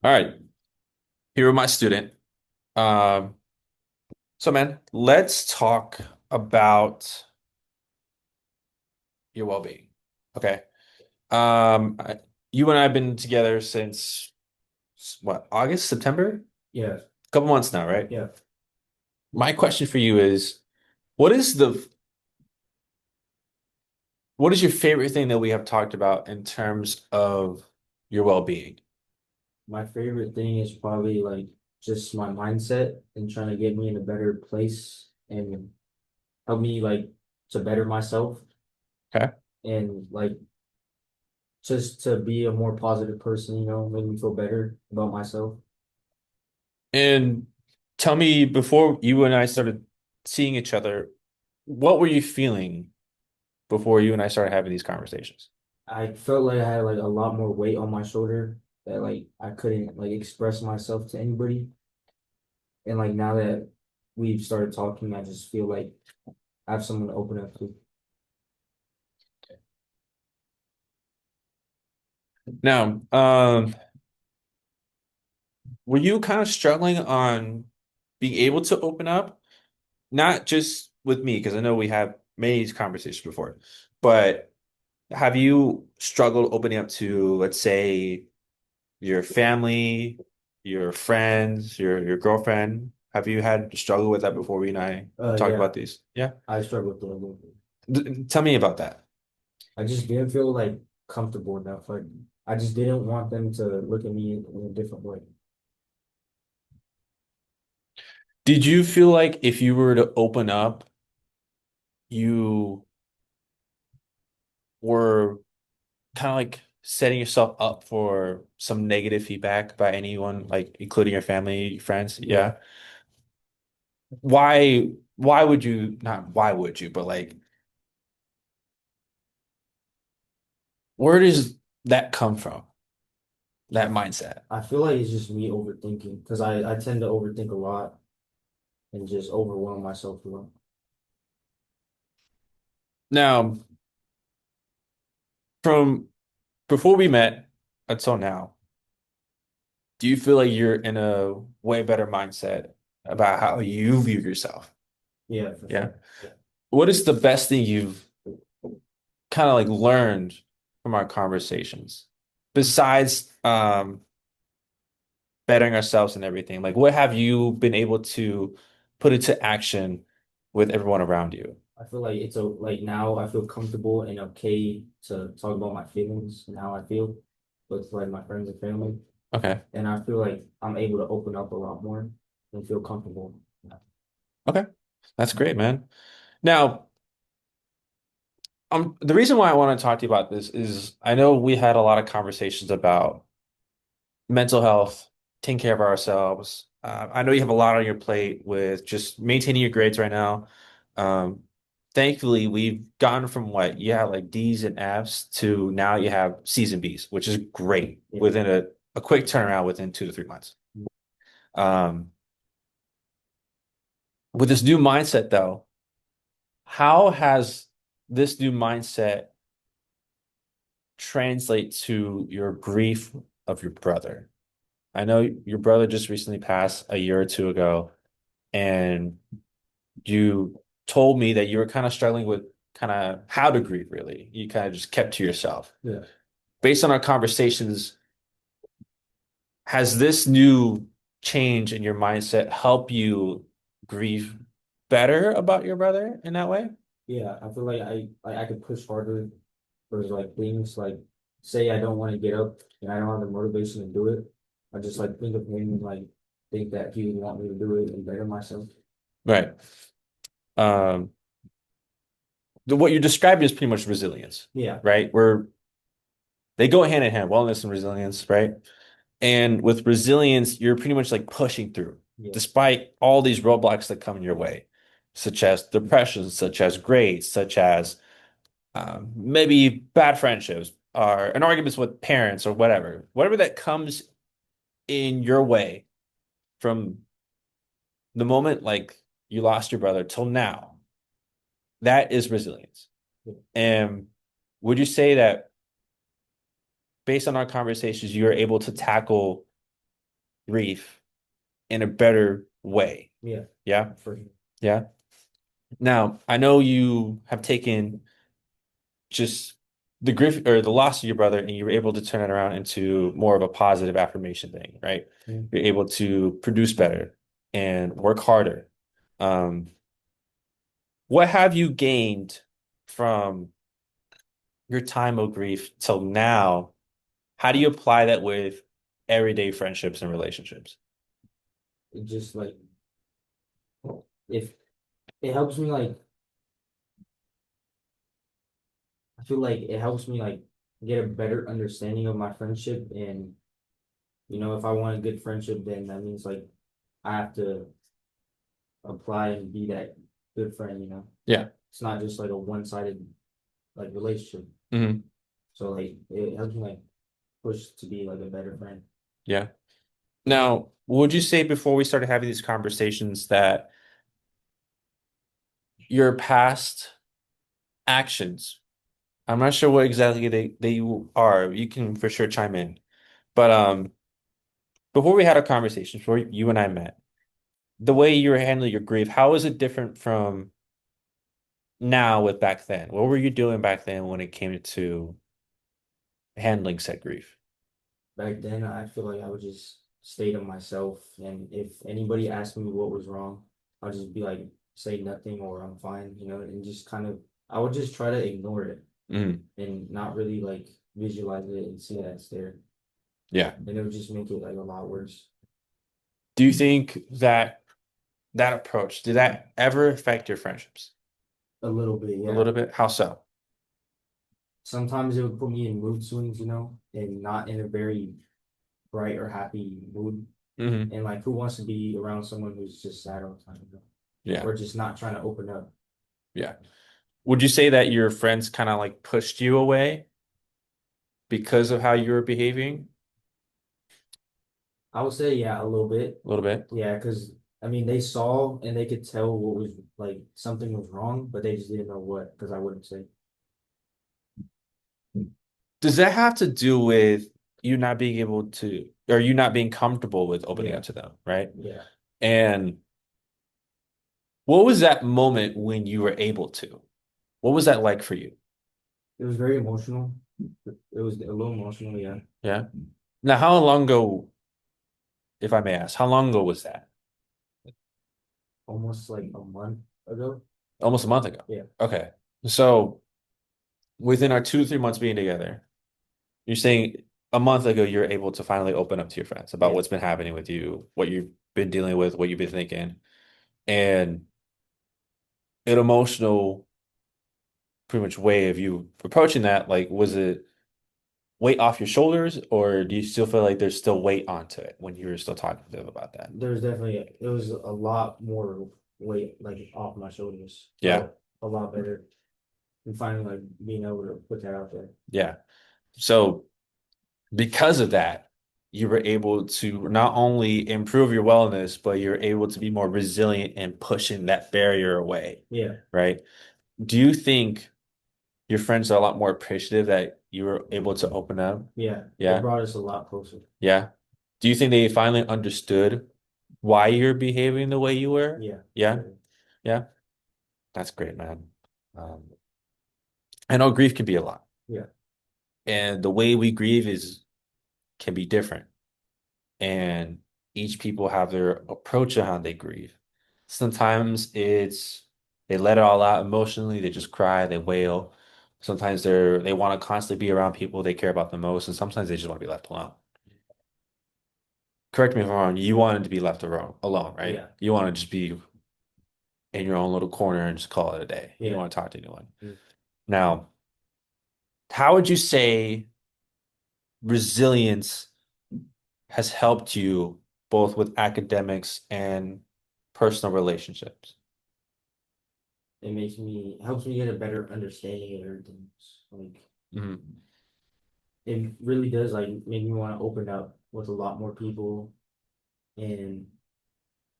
All right, here with my student. Um, so man, let's talk about your well-being. Okay. You and I have been together since what, August, September? Yeah, A couple months now, right? yeah. My question for you is, what is the what is your favorite thing that we have talked about in terms of your well-being? My favorite thing is probably like just my mindset and trying to get me in a better place and help me like to better myself Okay. and like just to be a more positive person, make me feel better about myself. And tell me, before you and I started seeing each other, what were you feeling before you and I started having these conversations? I felt like I had like a lot more weight on my shoulder that like I couldn't like express myself to anybody. And like now that we've started talking, I just feel like I have someone to open up to. Now, were you kind of struggling on being able to open up? Not just with me, because I know we have many conversations before, but have you struggled opening up to, let's say, your family, your friends, your girlfriend? Have you had to struggle with that before we and I talked Yeah, about these? Yeah. I struggle with it a little bit. Tell me about that. I just didn't feel like comfortable enough. Like I just didn't want them to look at me in a different way. Did you feel like if you were to open up, you were kind of like setting yourself up for some negative feedback by anyone, like including your family, friends? Yeah, Yeah. Why would you not why would you, but like where does that come from? I That mindset. I feel like it's just me overthinking because I tend to overthink a lot and just overwhelm myself a lot. Now, from before we met until now, do you feel like you're in a way better mindset about how you view yourself? Yeah, for Yeah. sure. Yeah. What is the best thing you've kind of like learned from our conversations besides bettering ourselves and everything? Like, what have you been able to put into action with everyone around you? I feel like it's like now I feel comfortable and okay to talk about my feelings and how I feel with like my friends and family. Okay. And I feel like I'm able to open up a lot more and feel comfortable. Okay. That's great, man. Now, the reason why I want to talk to you about this is I know we had a lot of conversations about mental health, taking care of ourselves. I know you have a lot on your plate with just maintaining your grades right now. Um, Thankfully, we've gone from what you had like D's and F's to now you have C's and B's, which is great Yeah. within a quick turnaround within 2 to 3 months. Um, with this new mindset, though, how has this new mindset translate to your grief of your brother? I know your brother just recently passed a year or two ago, and you told me that you were kind of struggling with kind of how to grieve, really. You kind of just kept to yourself. Yeah. Based on our conversations, has this new change in your mindset help you grieve better about your brother in that way? Yeah, I feel like I could push harder for like things like say I don't want to get up and I don't have the motivation to do it. I just like think of him and like think that he would want me to do it and better myself. Right. Um, what you're describing is pretty much resilience, Yeah, right? Where they go hand in hand, wellness and resilience, right? And with resilience, you're pretty much like pushing through, yeah, despite all these roadblocks that come in your way, such as depression, such as grades, such as maybe bad friendships or an arguments with parents or whatever that comes in your way from the moment like you lost your brother till now. That is resilience. yeah. And would you say that based on our conversations, you are able to tackle grief in a better way. Yeah, Yeah. for sure. Yeah. Now, I know you have taken just the grief or the loss of your brother and you were able to turn it around into more of a positive affirmation thing, right? Mm. You're able to produce better and work harder. Um, what have you gained from your time of grief till now? How do you apply that with everyday friendships and relationships? It just like if it helps me like I feel like it helps me like get a better understanding of my friendship and if I want a good friendship then that means like I have to apply and be that good friend. Yeah. It's not just like a one-sided like relationship. Hmm. So like it helps me like push to be like a better friend. Yeah. Now, would you say before we started having these conversations that your past actions, I'm not sure what exactly they are. You can for sure chime in. But before we had a conversation, before you and I met, the way you were handling your grief, how is it different from now with back then? What were you doing back then when it came to handling said grief? Back then, I feel like I would just stay to myself, and if anybody asked me what was wrong, I'll just be like, say nothing or I'm fine, and just kind of, I would just try to ignore it Mhm. and not really like visualize it and see that it's there, Yeah. and it would just make it like a lot worse. Do you think that that approach, did that ever affect your friendships? A little bit, A yeah. little bit? How so? Sometimes it would put me in mood swings, and not in a very bright or happy mood. Hmm. And like, who wants to be around someone who's just sad all the time, Yeah. or just not trying to open up? Yeah. Would you say that your friends kind of like pushed you away because of how you were behaving? I would say, yeah, a little bit. A little bit. Yeah, because I mean, they saw and they could tell what was like something was wrong, but they just didn't know what because I wouldn't say. Does that have to do with you not being able to, or you not being comfortable with opening Yeah, up to them, right? yeah. And what was that moment when you were able to? What was that like for you? It was very emotional. It was a little emotional, yeah. Yeah. Now, how long ago, if I may ask, how long ago was that? Almost like a month ago. Almost a month ago. Yeah, Okay. So within our 2 to 3 months being together, you're saying a month ago you're able to finally open up to your friends about yeah, what's been happening with you, what you've been dealing with, what you've been thinking, and an emotional, pretty much way of you approaching that. Like, was it weight off your shoulders, or do you still feel like there's still weight onto it when you were still talking to them about that? there's definitely it was a lot more weight like off my shoulders. Yeah. Felt a lot better and finally like being able to put that out there. Yeah. So because of that, you were able to not only improve your wellness, but you're able to be more resilient and pushing that barrier away, Yeah, right? Do you think your friends are a lot more appreciative that you were able to open up? yeah. It Yeah. brought us a lot closer. Yeah. Do you think they finally understood why you're behaving the way you were? Yeah, Yeah. very. Yeah. That's great, man. Um, I know grief can be a lot, Yeah, and and the way we grieve is can be different. And each people have their approach to how they grieve. Sometimes it's they let it all out emotionally, they just cry, they wail. Sometimes they want to constantly be around people they care about the most, and sometimes they just want to be left alone. Correct me if I'm wrong, you wanted to be left alone, right? yeah, You want to just be in your own little corner and just call it a day. You don't yeah. want to talk to anyone. Mm. Now, how would you say resilience has helped you both with academics and personal relationships? It helps me get a better understanding of everything. Like Hmm. it really does like make me want to open up with a lot more people and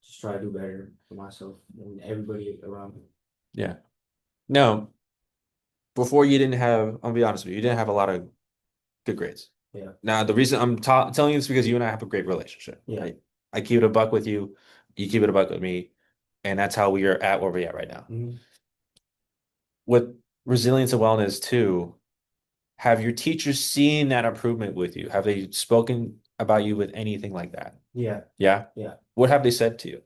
just try to do better for myself and everybody around me. Yeah. No, before you didn't have, I'll be honest with you, you didn't have a lot of good grades. Yeah, Now, the reason I'm ta telling you this is because you and I have a great relationship, yeah, right? I keep it a buck with you, you keep it a buck with me, and that's how we are at where we're at right now. Mhm. With resilience and wellness too, have your teachers seen that improvement with you? Have they spoken about you with anything like that? Yeah, Yeah. yeah. What have they said to you?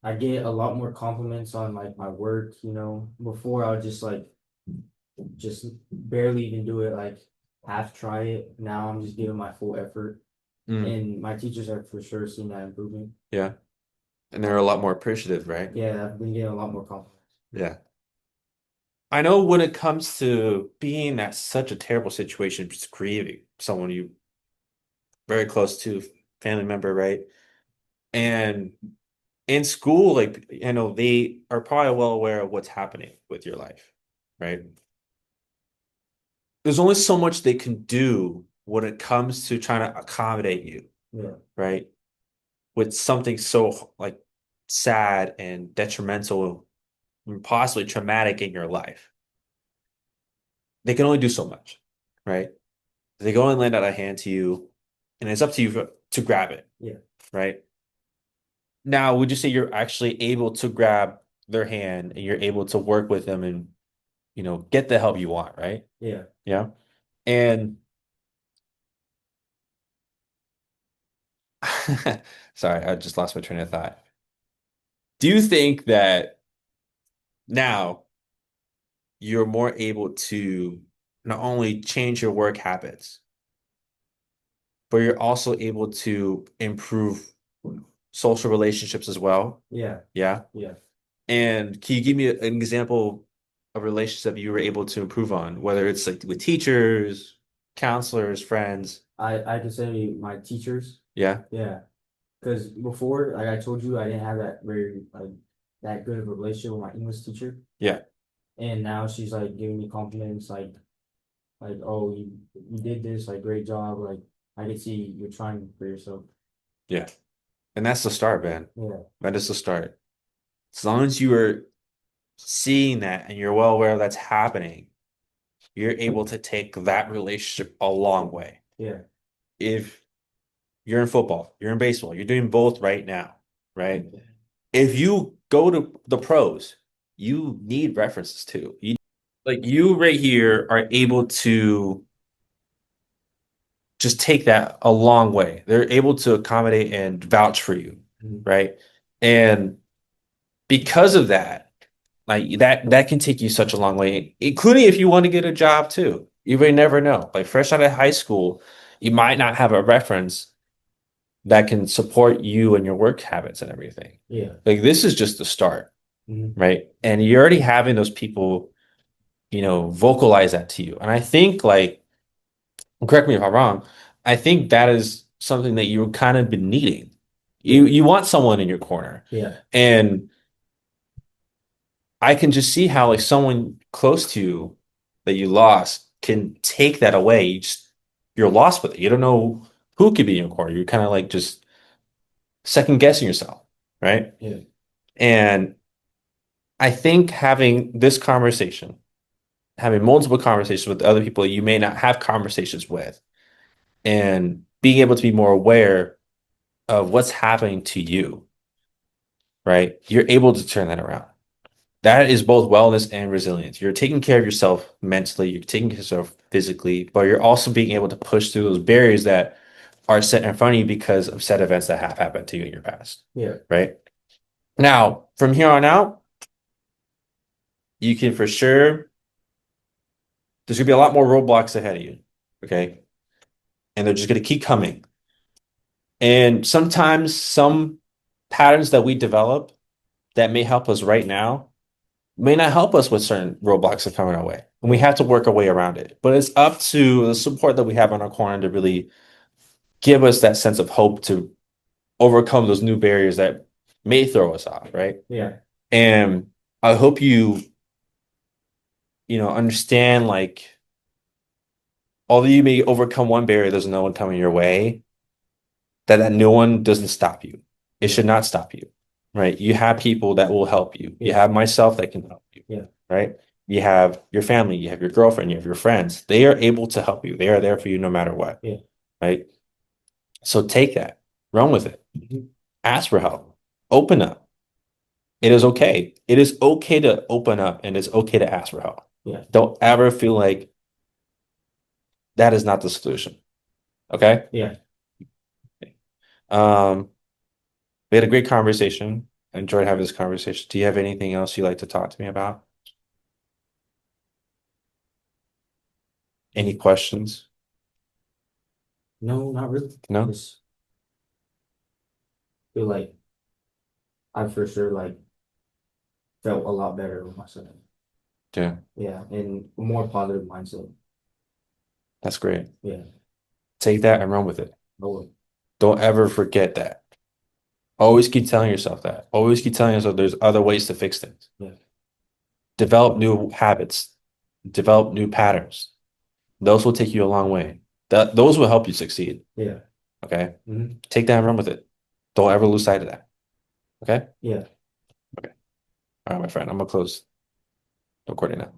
I get a lot more compliments on like my work, you know. Before I would just like just barely even do it, like half try it. Now I'm just giving my full effort. Mm, And my teachers have for sure seen that improvement. yeah. And they're a lot more appreciative, right? Yeah, I've been getting a lot more compliments. Yeah. I know when it comes to being at such a terrible situation, just grieving someone you very close to, family member, right? And in school, like, they are probably well aware of what's happening with your life, right? There's only so much they can do when it comes to trying to accommodate you, Yeah, right? With something so like sad and detrimental and possibly traumatic in your life. They can only do so much, right? They go and lend out a hand to you, and it's up to you to grab it, yeah, right? Now, would you say you're actually able to grab their hand and you're able to work with them and, get the help you want, right? yeah. Yeah. And sorry, I just lost my train of thought. Do you think that now you're more able to not only change your work habits, but you're also able to improve social relationships as well? Yeah, Yeah. yeah. And can you give me an example of a relationship you were able to improve on, whether it's like with teachers, counselors, friends? I could say my teachers. Yeah. Yeah, because before, like I told you, I didn't have that very like that good of a relationship with my English teacher, Yeah. and now she's like giving me compliments, like oh you did this, like great job, like I can see you're trying for yourself. Yeah. And that's the start, man. Yeah, That is the start. As long as you are seeing that and you're well aware that's happening, you're able to take that relationship a long way. yeah, If you're in football, you're in baseball, you're doing both right now, right? If you go to the pros, you need references too. Like you right here are able to just take that a long way. They're able to accommodate and vouch for you, mhm, right? And because of that, like that can take you such a long way, including if you want to get a job too. You may never know. Like fresh out of high school, you might not have a reference that can support you and your work habits and everything. yeah, Like this is just the start, mhm, right? And you're already having those people, vocalize that to you. And I think like, correct me if I'm wrong, I think that is something that you've kind of been needing. yeah, You want someone in your corner. yeah, And I can just see how like someone close to you that you lost can take that away. You're lost with it. You don't know who could be in your corner. You're kind of like just second guessing yourself, right? yeah, And I think having this conversation, having multiple conversations with other people you may not have conversations with, and being able to be more aware of what's happening to you, right? You're able to turn that around. That is both wellness and resilience. You're taking care of yourself mentally, you're taking care of yourself physically, but you're also being able to push through those barriers that are set in front of you because of set events that have happened to you in your past, yeah, right? Now, from here on out, you can for sure, there's gonna be a lot more roadblocks ahead of you, okay? And they're just gonna keep coming. And sometimes some patterns that we develop that may help us right now may not help us with certain roadblocks that come in our way. And we yeah, have to work our way around it. But it's up to the support that we have on our corner to really give us that sense of hope to overcome those new barriers that may throw us off, right? yeah, And I hope understand like although you may overcome one barrier, there's no one coming your way, that new one doesn't stop you. It yeah, should not stop you, right? You have people that will help you. You yeah, have myself that can help you, yeah, right? You have your family, you have your girlfriend, you have your friends. They are able to help you. They are there for you no matter what, yeah, right? So take that. Run with it. Mhm. Ask for help. Open up. It is okay. It is okay to open up and it's okay to ask for help. Yeah. Don't ever feel like that is not the solution. Okay? Yeah. Um, we had a great conversation. I enjoyed having this conversation. Do you have anything else you'd like to talk to me about? Any questions? No, not really. No? Just feel like I for sure like felt a lot better with myself. Yeah, Yeah, and a more positive mindset. that's great. Yeah. Take that and run with it. Oh, Don't ever forget that. Always keep telling yourself that. Always keep telling yourself there's other ways to fix things. yeah. Develop new habits, develop new patterns. Those will take you a long way. Those will help you succeed. Yeah. Okay. Hmm. Take that and run with it. Don't ever lose sight of that. Okay. Yeah. Okay. All right, my friend. I'm gonna close recording now.